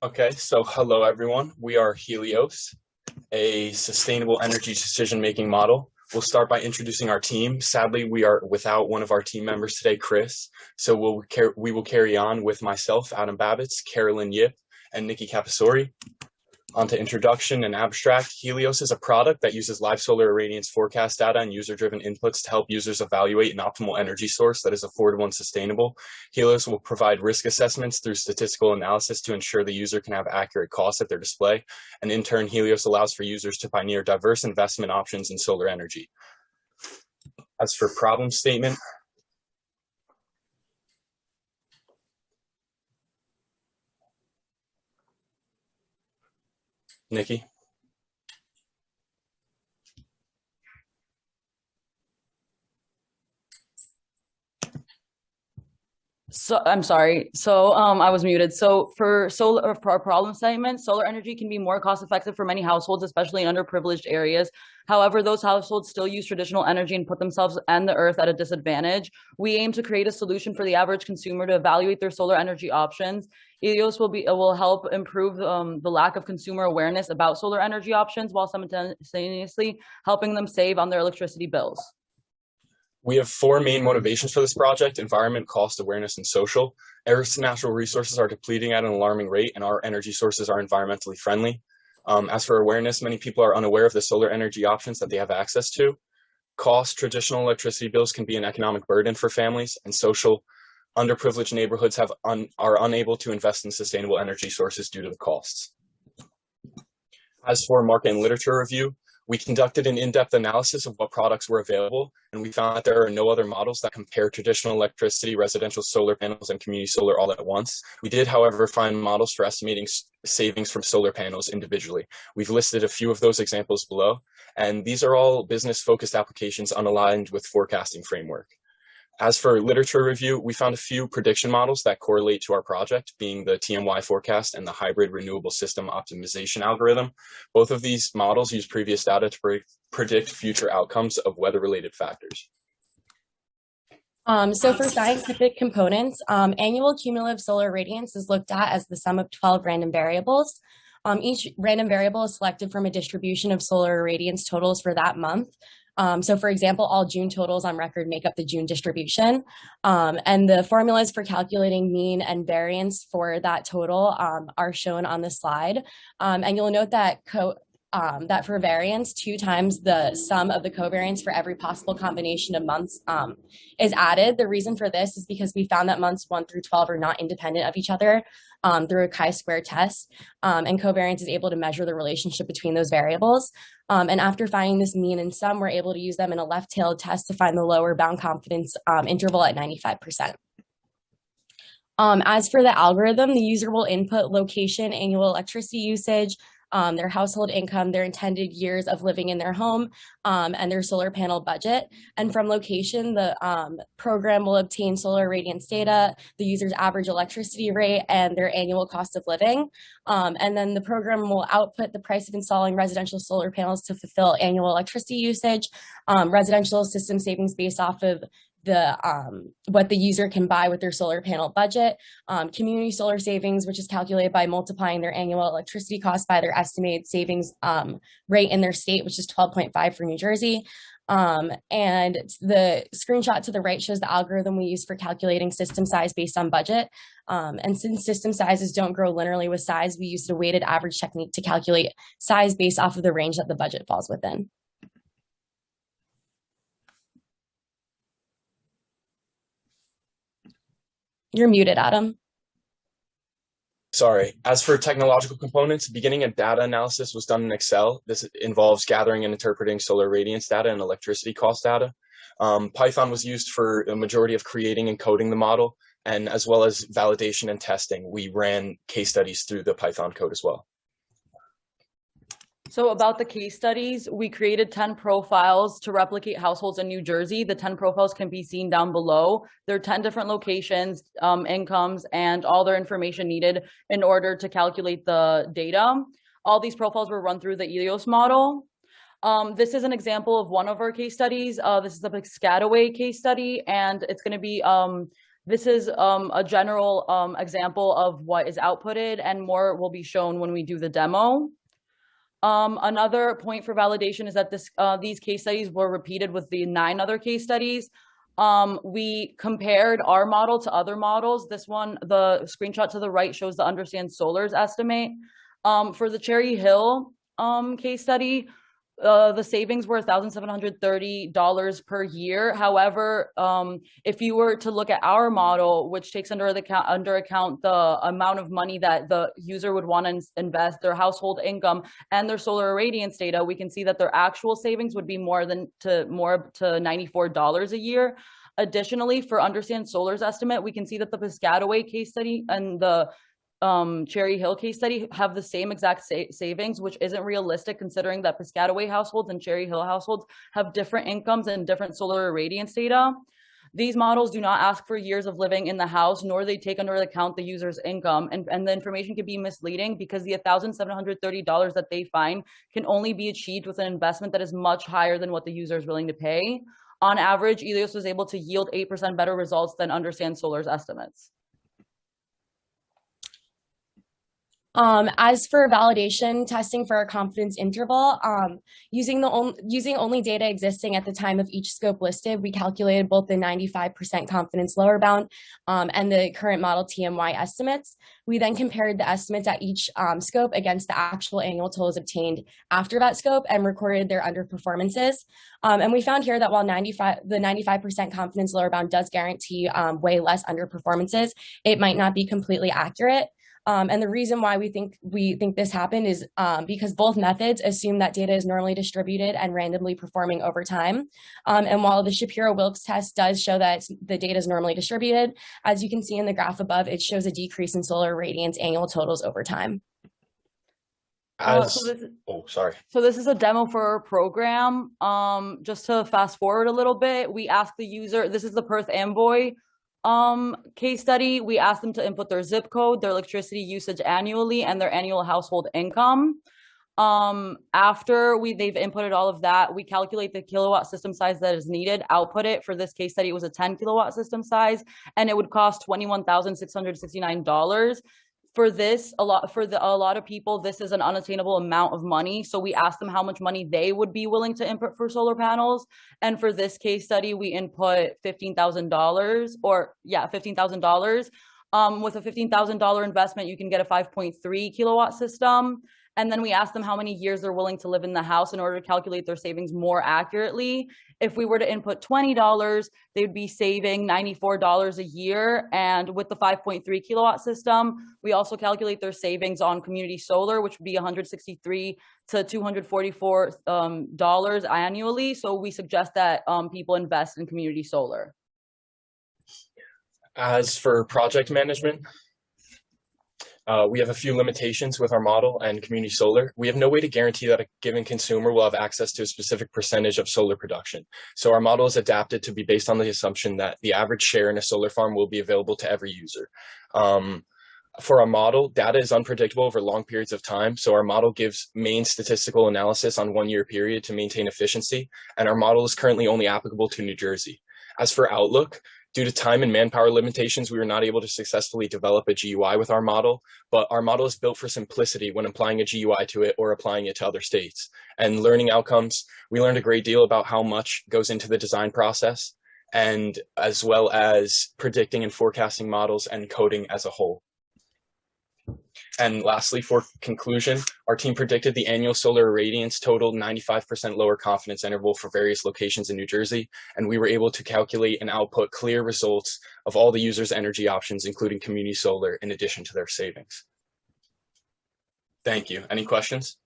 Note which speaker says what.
Speaker 1: Okay, so hello everyone. We are Helios, a sustainable energy decision-making model. We'll start by introducing our team. Sadly, we are without one of our team members today, Chris. So we will carry on with myself, Adam Babicz, Carolyn Yip, and Niki Kapasouris. On to introduction and abstract. Helios is a product that uses live solar irradiance forecast data and user-driven inputs to help users evaluate an optimal energy source that is affordable and sustainable. Helios will provide risk assessments through statistical analysis to ensure the user can have accurate costs at their display. And in turn, Helios allows for users to pioneer diverse investment options in solar energy. As for problem statement, Niki.
Speaker 2: So I'm sorry. I was muted. So for our problem statement, solar energy can be more cost effective for many households, especially in underprivileged areas. However, those households still use traditional energy and put themselves and the earth at a disadvantage. We aim to create a solution for the average consumer to evaluate their solar energy options. Helios will help improve the lack of consumer awareness about solar energy options while simultaneously helping them save on their electricity bills.
Speaker 1: We have four main motivations for this project: environment, cost, awareness, and social. Earth's natural resources are depleting at an alarming rate, and our energy sources are environmentally friendly. As for awareness, many people are unaware of the solar energy options that they have access to. Cost, traditional electricity bills can be an economic burden for families, and social, underprivileged neighborhoods are unable to invest in sustainable energy sources due to the costs. As for market and literature review, we conducted an in-depth analysis of what products were available, and we found that there are no other models that compare traditional electricity, residential solar panels, and community solar all at once. We did, however, find models for estimating savings from solar panels individually. We've listed a few of those examples below, and these are all business-focused applications unaligned with forecasting framework. As for literature review, we found a few prediction models that correlate to our project, being the TMY forecast and the hybrid renewable system optimization algorithm. Both of these models use previous data to predict future outcomes of weather-related factors.
Speaker 3: So for scientific components, annual cumulative solar radiance is looked at as the sum of 12 random variables. Each random variable is selected from a distribution of solar radiance totals for that month. So for example, all June totals on record make up the June distribution. And the formulas for calculating mean and variance for that total are shown on the slide. And you'll note that that for variance, 2 times the sum of the covariance for every possible combination of months is added. The reason for this is because we found that months 1 through 12 are not independent of each other through a chi-square test, and covariance is able to measure the relationship between those variables. And after finding this mean and sum, we're able to use them in a left-tailed test to find the lower bound confidence interval at 95%. As for the algorithm, the user will input location, annual electricity usage, their household income, their intended years of living in their home, and their solar panel budget. And from location, the program will obtain solar radiance data, the user's average electricity rate, and their annual cost of living. And then the program will output the price of installing residential solar panels to fulfill annual electricity usage, residential system savings based off of what the user can buy with their solar panel budget, community solar savings, which is calculated by multiplying their annual electricity cost by their estimated savings rate in their state, which is 12.5 for New Jersey. And the screenshot to the right shows the algorithm we use for calculating system size based on budget. And since system sizes don't grow linearly with size, we used a weighted average technique to calculate size based off of the range that the budget falls within. You're muted, Adam.
Speaker 1: Sorry. As for technological components, beginning a data analysis was done in Excel. This involves gathering and interpreting solar radiance data and electricity cost data. Python was used for a majority of creating and coding the model, and as well as validation and testing. We ran case studies through the Python code as well.
Speaker 2: So about the case studies, we created 10 profiles to replicate households in New Jersey. The 10 profiles can be seen down below. There are 10 different locations, incomes, and all their information needed in order to calculate the data. All these profiles were run through the Helios model. This is an example of one of our case studies. This is the Piscataway case study, and it's going to be This is a general example of what is outputted, and more will be shown when we do the demo. Another point for validation is that these case studies were repeated with the 9 other case studies. We compared our model to other models. This one, the screenshot to the right, shows the Understand Solar's estimate. For the Cherry Hill case study, the savings were $1,730 per year. However, if you were to look at our model, which takes under account the amount of money that the user would want to invest, their household income, and their solar irradiance data, we can see that their actual savings would be more to $94 a year. Additionally, for Understand Solar's estimate, we can see that the Piscataway case study and the Cherry Hill case study have the same exact savings, which isn't realistic considering that Piscataway households and Cherry Hill households have different incomes and different solar irradiance data. These models do not ask for years of living in the house, nor they take under account the user's income. And the information can be misleading because the $1,730 that they find can only be achieved with an investment that is much higher than what the user is willing to pay. On average, Helios was able to yield 8% better results than Understand Solar's estimates.
Speaker 3: As for validation testing for our confidence interval, using only data existing at the time of each scope listed, we calculated both the 95% confidence lower bound and the current model TMY estimates. We then compared the estimates at each scope against the actual annual totals obtained after that scope and recorded their underperformances. And we found here that while the 95% confidence lower bound does guarantee way less underperformances, it might not be completely accurate. And the reason why we think this happened is because both methods assume that data is normally distributed and randomly performing over time. And while the Shapiro-Wilks test does show that the data is normally distributed, as you can see in the graph above, it shows a decrease in solar irradiance annual totals over time.
Speaker 2: So this is a demo for our program. Just to fast forward a little bit, we asked the user, this is the Perth Amboy case study. We asked them to input their zip code, their electricity usage annually, and their annual household income. After they've inputted all of that, we calculate the kilowatt system size that is needed, output it. For this case study, it was a 10 kilowatt system size, and it would cost $21,669. For this, a lot of people, this is an unattainable amount of money. So we asked them how much money they would be willing to input for solar panels. And for this case study, we input $15,000 $15,000. With a $15,000 investment, you can get a 5.3 kilowatt system. And then we asked them how many years they're willing to live in the house in order to calculate their savings more accurately. If we were to input $20, they would be saving $94 a year. And with the 5.3 kilowatt system, we also calculate their savings on community solar, which would be $163 to $244 annually. So we suggest that people invest in community solar.
Speaker 1: As for project management, we have a few limitations with our model and community solar. We have no way to guarantee that a given consumer will have access to a specific percentage of solar production. So our model is adapted to be based on the assumption that the average share in a solar farm will be available to every user. For our model, data is unpredictable over long periods of time. So our model gives main statistical analysis on 1 year period to maintain efficiency. And our model is currently only applicable to New Jersey. As for outlook, due to time and manpower limitations, we were not able to successfully develop a GUI with our model, but our model is built for simplicity when applying a GUI to it or applying it to other states. And learning outcomes, we learned a great deal about how much goes into the design process, and as well as predicting and forecasting models and coding as a whole. And lastly, for conclusion, our team predicted the annual solar irradiance totaled 95% lower confidence interval for various locations in New Jersey, and we were able to calculate and output clear results of all the users' energy options, including community solar, in addition to their savings. Thank you. Any questions?